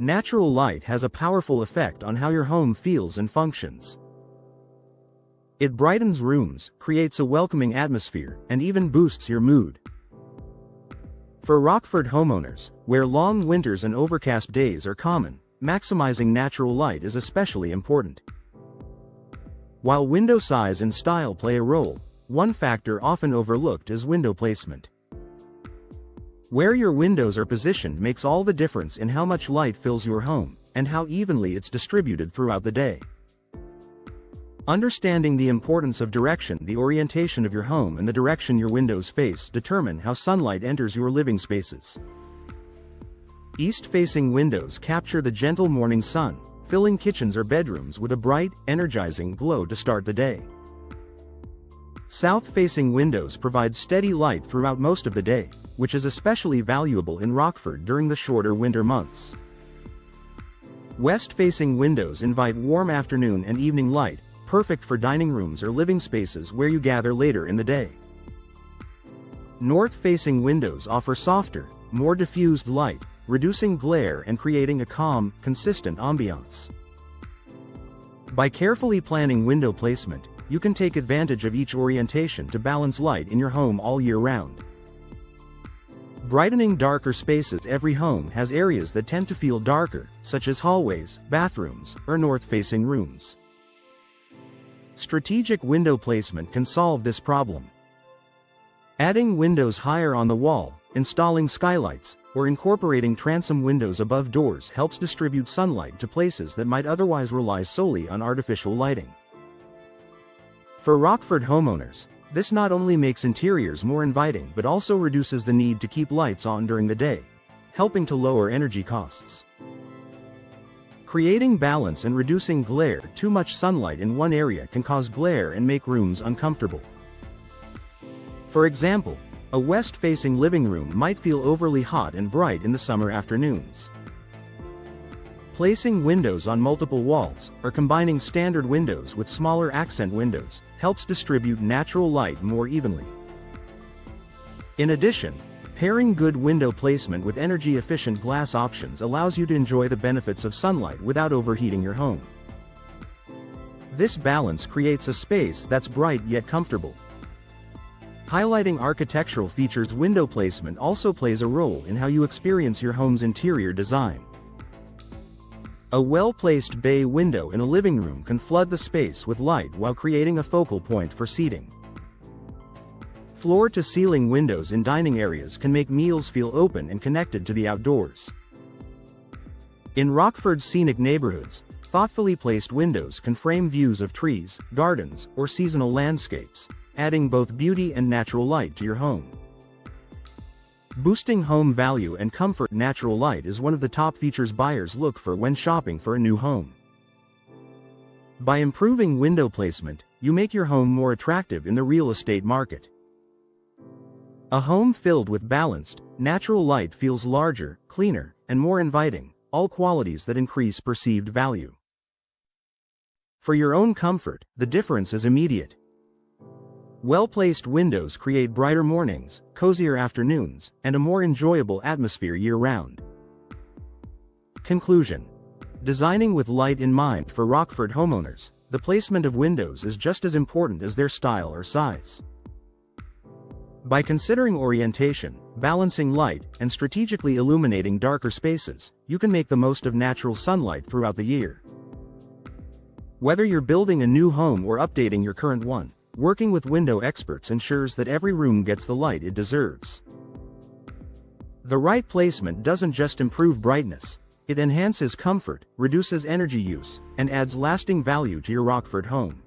Natural light has a powerful effect on how your home feels and functions. It brightens rooms, creates a welcoming atmosphere, and even boosts your mood. For Rockford homeowners, where long winters and overcast days are common, maximizing natural light is especially important. While window size and style play a role, one factor often overlooked is window placement. Where your windows are positioned makes all the difference in how much light fills your home, and how evenly it's distributed throughout the day. Understanding the importance of direction, the orientation of your home, and the direction your windows face determine how sunlight enters your living spaces. East-facing windows capture the gentle morning sun, filling kitchens or bedrooms with a bright, energizing glow to start the day. South-facing windows provide steady light throughout most of the day, which is especially valuable in Rockford during the shorter winter months. West-facing windows invite warm afternoon and evening light, perfect for dining rooms or living spaces where you gather later in the day. North-facing windows offer softer, more diffused light, reducing glare and creating a calm, consistent ambiance. By carefully planning window placement, you can take advantage of each orientation to balance light in your home all year round. Brightening darker spaces. Every home has areas that tend to feel darker, such as hallways, bathrooms, or north-facing rooms. Strategic window placement can solve this problem. Adding windows higher on the wall, installing skylights, or incorporating transom windows above doors helps distribute sunlight to places that might otherwise rely solely on artificial lighting. For Rockford homeowners, this not only makes interiors more inviting but also reduces the need to keep lights on during the day, helping to lower energy costs. Creating balance and reducing glare. Too much sunlight in one area can cause glare and make rooms uncomfortable. For example, a west-facing living room might feel overly hot and bright in the summer afternoons. Placing windows on multiple walls, or combining standard windows with smaller accent windows, helps distribute natural light more evenly. In addition, pairing good window placement with energy-efficient glass options allows you to enjoy the benefits of sunlight without overheating your home. This balance creates a space that's bright yet comfortable. Highlighting architectural features. Window placement also plays a role in how you experience your home's interior design. A well-placed bay window in a living room can flood the space with light while creating a focal point for seating. Floor-to-ceiling windows in dining areas can make meals feel open and connected to the outdoors. In Rockford's scenic neighborhoods, thoughtfully placed windows can frame views of trees, gardens, or seasonal landscapes, adding both beauty and natural light to your home. Boosting home value and comfort. Natural light is one of the top features buyers look for when shopping for a new home. By improving window placement, you make your home more attractive in the real estate market. A home filled with balanced, natural light feels larger, cleaner, and more inviting, all qualities that increase perceived value. For your own comfort, the difference is immediate. Well-placed windows create brighter mornings, cozier afternoons, and a more enjoyable atmosphere year-round. Conclusion: designing with light in mind. For Rockford homeowners, the placement of windows is just as important as their style or size. By considering orientation, balancing light, and strategically illuminating darker spaces, you can make the most of natural sunlight throughout the year. Whether you're building a new home or updating your current one, working with window experts ensures that every room gets the light it deserves. The right placement doesn't just improve brightness, it enhances comfort, reduces energy use, and adds lasting value to your Rockford home.